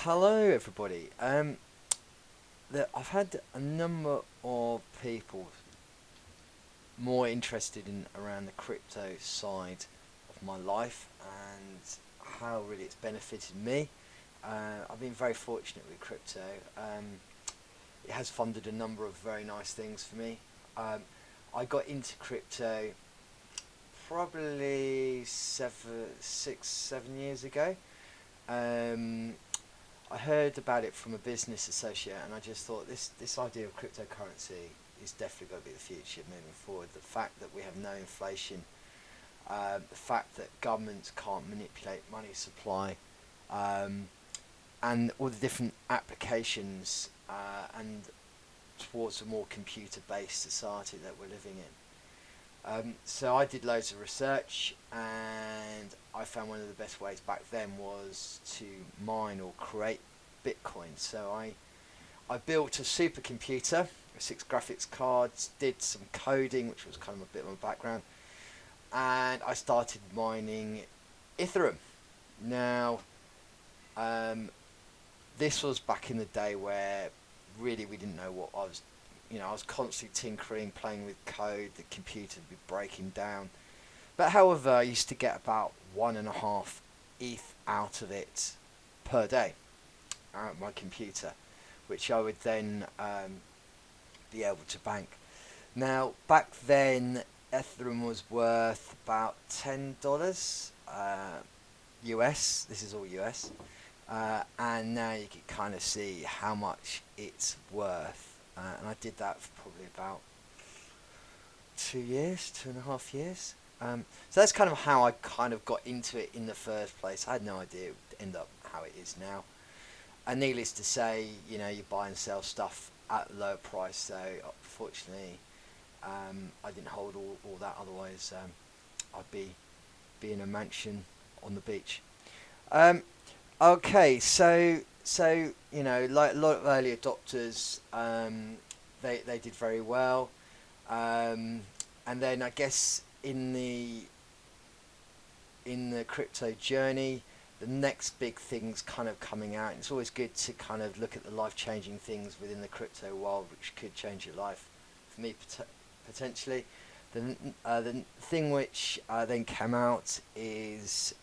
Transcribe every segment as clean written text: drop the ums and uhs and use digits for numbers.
Hello, everybody. I've had a number of people more interested in around the crypto side of my life and how really it's benefited me. I've been very fortunate with crypto. It has funded a number of very nice things for me. Um, I got into crypto probably 7 years ago. Um, I heard about it from a business associate, and I just thought this idea of cryptocurrency is definitely going to be the future moving forward. The fact that we have no inflation, the fact that governments can't manipulate money supply, um, and all the different applications, and towards a more computer-based society that we're living in. So I did loads of research, and I found one of the best ways back then was to mine or create Bitcoin. So I built a supercomputer with 6 graphics cards, did some coding, which was kind of a bit of my background, and I started mining Ethereum. Now, um, this was back in the day where really we didn't know what I was constantly tinkering, playing with code, the computer would be breaking down. But however, I used to get about 1.5 ETH out of it per day, out of my computer, which I would then be able to bank. Now, back then, Ethereum was worth about $10 US. This is all US. And now you can kind of see how much it's worth. And I did that for probably about 2 years, 2.5 years. So that's kind of how I kind of got into it in the first place. I had no idea it would end up how it is now. And needless to say, you buy and sell stuff at a lower price. So unfortunately, I didn't hold all that. Otherwise, I'd be in a mansion on the beach. Um, okay, so like a lot of early adopters, they did very well, and then I guess in the crypto journey, the next big thing's kind of coming out. And it's always good to kind of look at the life-changing things within the crypto world, which could change your life. For me, potentially, the thing which then came out is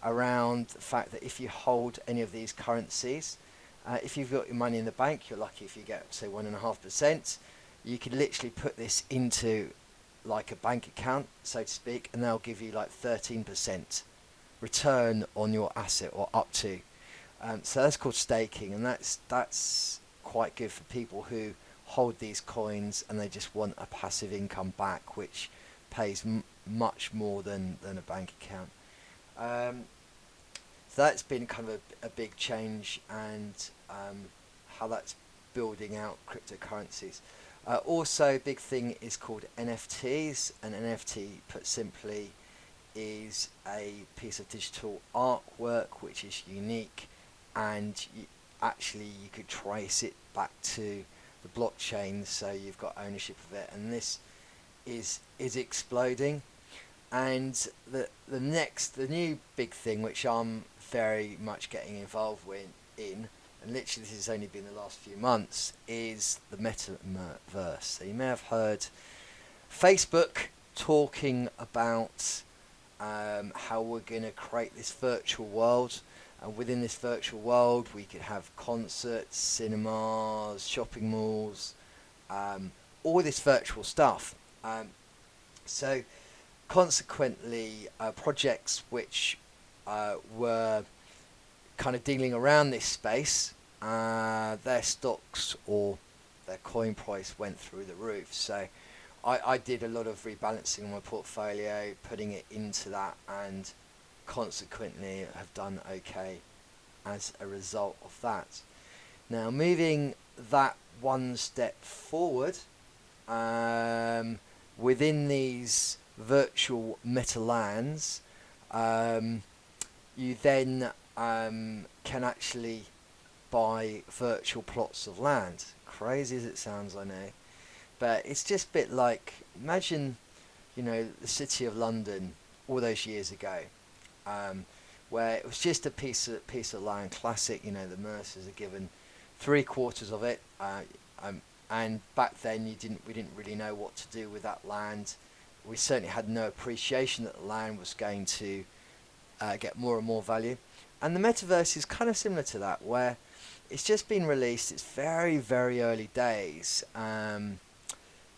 around the fact that if you hold any of these currencies, if you've got your money in the bank, you're lucky if you get say 1.5%. You can literally put this into like a bank account, so to speak, and they'll give you like 13% return on your asset, or up to. So that's called staking, and that's quite good for people who hold these coins and they just want a passive income back, which pays much more than a bank account. Um, so that's been kind of a big change, and how that's building out cryptocurrencies. Also, a big thing is called NFTs. An NFT, put simply, is a piece of digital artwork which is unique, and you could trace it back to the blockchain, so you've got ownership of it. And this is exploding. And the new big thing which I'm very much getting involved in, and literally this has only been the last few months, is the metaverse. So you may have heard Facebook talking about how we're going to create this virtual world, and within this virtual world we could have concerts, cinemas, shopping malls, all this virtual stuff. So consequently, projects which were kind of dealing around this space, their stocks or their coin price went through the roof. So I did a lot of rebalancing on my portfolio, putting it into that, and consequently have done okay as a result of that. Now, moving that one step forward, within these virtual meta lands, you then can actually buy virtual plots of land. Crazy as it sounds, I know, but it's just a bit like, imagine, the city of London all those years ago, where it was just a piece of land, classic. The Mercers are given 3/4 of it, and back then we didn't really know what to do with that land. We certainly had no appreciation that the land was going to get more and more value. And the metaverse is kind of similar to that, where it's just been released. It's very, very early days.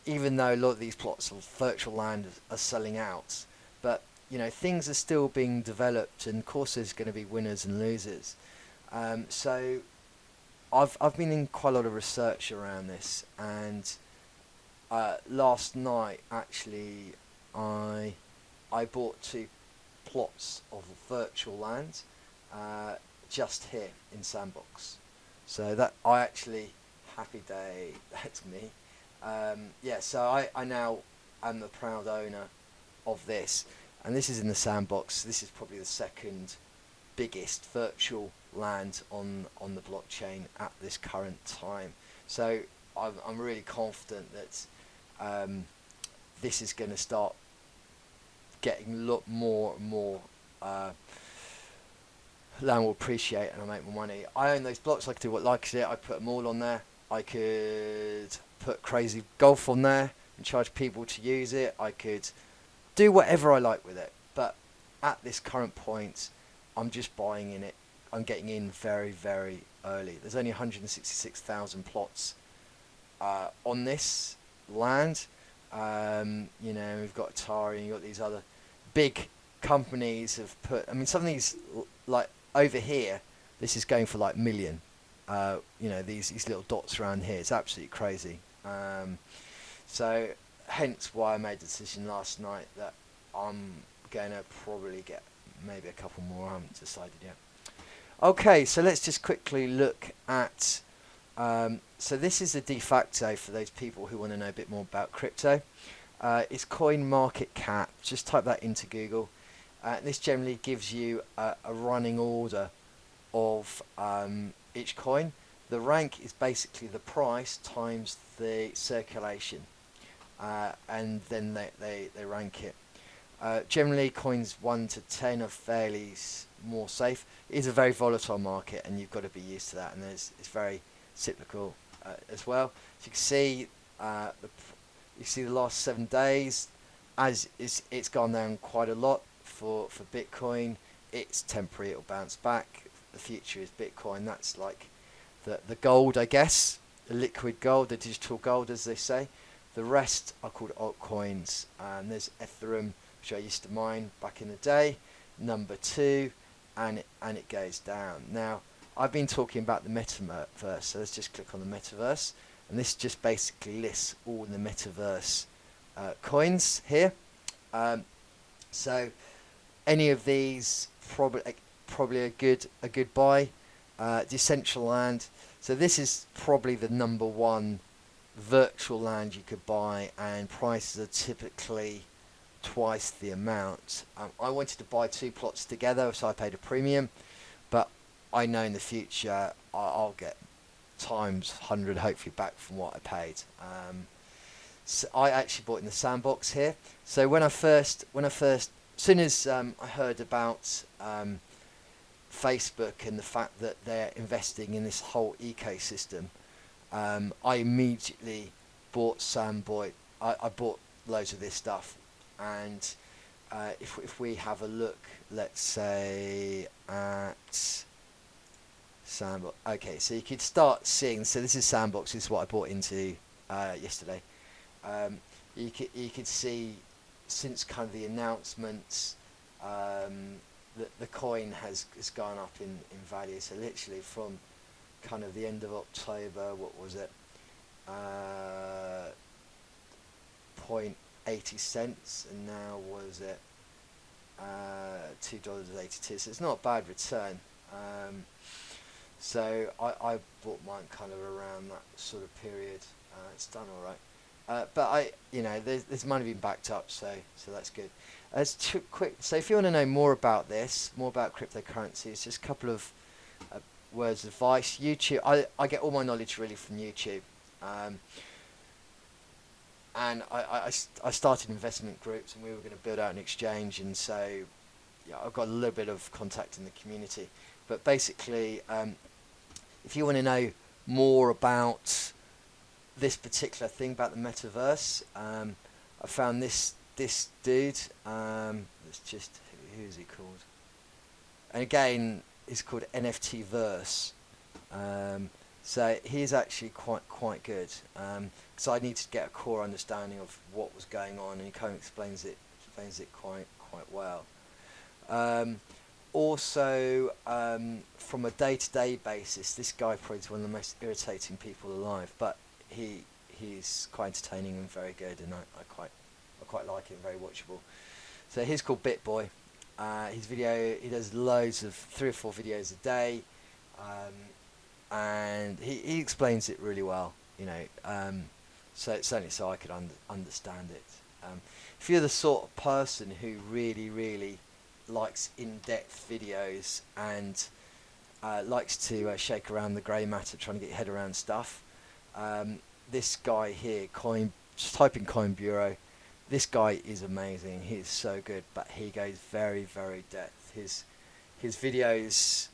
Even though a lot of these plots of virtual land are selling out, but things are still being developed, and of course there's going to be winners and losers. So I've been in quite a lot of research around this, and last night actually I bought 2 plots of virtual land just here in Sandbox. So that I actually, happy day, that's me. So I now am the proud owner of this, and this is in the Sandbox. This is probably the second biggest virtual land on the blockchain at this current time. So I'm really confident that this is going to start getting a lot more and more. Land will appreciate, and I'll make more money. I own those blocks. I could do what I like to it. I put them all on there. I could put crazy golf on there and charge people to use it. I could do whatever I like with it. But at this current point, I'm just buying in it. I'm getting in very, very early. There's only 166,000 plots on this land. We've got Atari, and you've got these other big companies have put. I mean, some of these, like over here, this is going for like million. These little dots around here. It's absolutely crazy. So hence why I made the decision last night that I'm going to probably get maybe a couple more. I haven't decided yet. Okay, so let's just quickly look at. So this is the de facto for those people who want to know a bit more about crypto. It's coin market cap. Just type that into Google. This generally gives you a running order of each coin. The rank is basically the price times the circulation, and then they rank it. Generally, coins 1 to 10 are fairly more safe. It is a very volatile market, and you've got to be used to that. And it's very cyclical as well. So you can see the last 7 days, as it's gone down quite a lot for Bitcoin. It's temporary. It'll bounce back. The future is Bitcoin. That's like the gold, I guess, the liquid gold, the digital gold, as they say. The rest are called altcoins. There's Ethereum, which I used to mine back in the day, number 2, and it goes down. Now, I've been talking about the metaverse, so let's just click on the metaverse, and this just basically lists all the metaverse coins here. So any of these probably a good buy. Decentraland. So this is probably the number 1 virtual land you could buy, and prices are typically twice the amount. I wanted to buy 2 plots together, so I paid a premium, but I know in the future I'll get times 100 hopefully back from what I paid. So I actually bought in the Sandbox here. So when I first as soon as I heard about Facebook and the fact that they're investing in this whole ecosystem, I immediately bought Sandboy. I bought loads of this stuff, and if we have a look, let's say at Sandbox. Okay, so you could start seeing. So this is Sandbox. This is what I bought into yesterday. You could see since kind of the announcements. The coin has gone up in value. So literally from kind of the end of October, what was it? 0.80 cents, and now was it $2.82. So it's not a bad return. So I bought mine kind of around that sort of period. It's done all right. But there's money being backed up, so that's good. Quick. So if you want to know more about this, more about cryptocurrencies, just a couple of words of advice. YouTube. I get all my knowledge really from YouTube, and I started investment groups, and we were going to build out an exchange, and so yeah, I've got a little bit of contact in the community. But basically, if you want to know more about this particular thing about the metaverse, I found this dude. It's just, who is he called? And again, it's called NFT Verse. So he's actually quite good. So I need to get a core understanding of what was going on, and he kind of explains it quite well. Also, from a day-to-day basis, this guy probably is one of the most irritating people alive, but he's quite entertaining and very good, and I quite like him, very watchable. So he's called BitBoy. His video, he does loads of 3 or 4 videos a day, and he explains it really well, you know. So certainly, so I could understand it. If you're the sort of person who really likes in-depth videos and likes to shake around the grey matter, trying to get your head around stuff, this guy here, just type in Coin Bureau. This guy is amazing. He's so good, but he goes very depth. His videos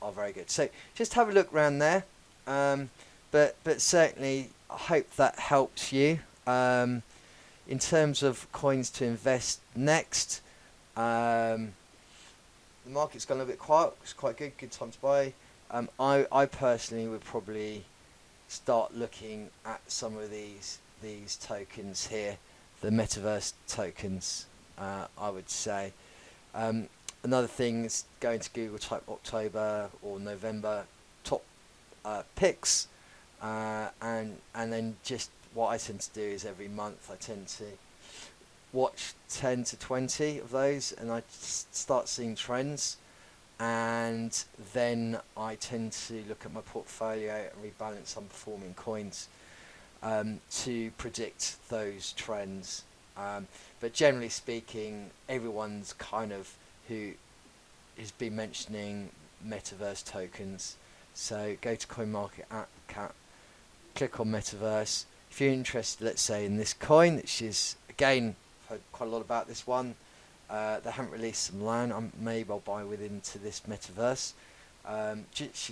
are very good. So just have a look around there. But certainly, I hope that helps you. In terms of coins to invest next, the market's gone a little bit quiet. It's quite good time to buy. I personally would probably start looking at some of these tokens here, the metaverse tokens. I would say another thing is going to Google, type October or November top picks, and then just what I tend to do is every month I tend to watch 10 to 20 of those, and I start seeing trends, and then I tend to look at my portfolio and rebalance underperforming coins to predict those trends. But generally speaking, everyone's kind of who has been mentioning metaverse tokens. So go to CoinMarketCap, click on metaverse. If you're interested, let's say, in this coin, which is, again, I've heard quite a lot about this one. They haven't released some land. Maybe I'll buy into this metaverse.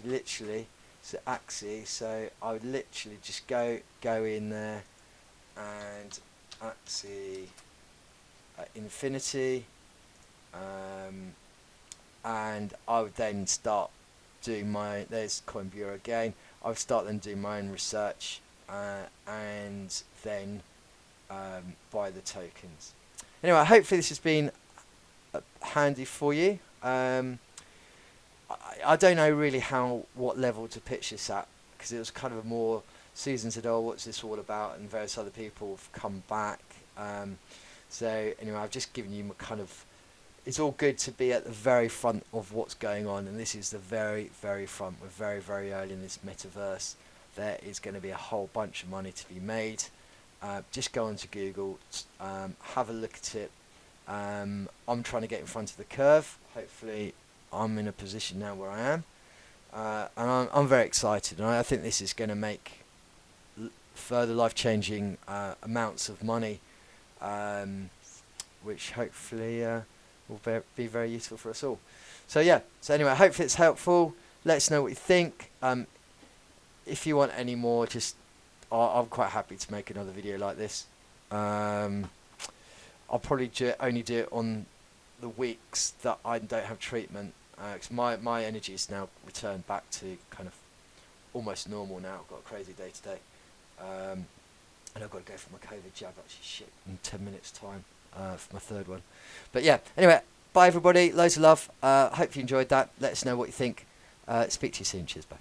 Literally, it's Axie. So I would literally just go in there and Axie Infinity, and I would then start doing there's Coin Bureau again. I would start then doing my own research, and then buy the tokens. Anyway, hopefully this has been handy for you. I don't know really what level to pitch this at, because it was kind of a more, Susan said, oh, what's this all about, and various other people have come back. So anyway, I've just given you kind of, it's all good to be at the very front of what's going on, and this is the very front. We're very early in this metaverse. There is going to be a whole bunch of money to be made. Just go onto Google, have a look at it. I'm trying to get in front of the curve. Hopefully I'm in a position now where I am, and I'm very excited, and I think this is going to make further life-changing amounts of money, which hopefully will be very useful for us all. So yeah, so anyway, hopefully it's helpful. Let us know what you think. If you want any more, just I'm quite happy to make another video like this. I'll probably only do it on the weeks that I don't have treatment, because my energy is now returned back to kind of almost normal now. I've got a crazy day today, and I've got to go for my COVID jab actually in 10 minutes time for my 3rd one. But yeah, anyway, bye everybody, loads of love. Hope you enjoyed that. Let us know what you think. Speak to you soon. Cheers, bye.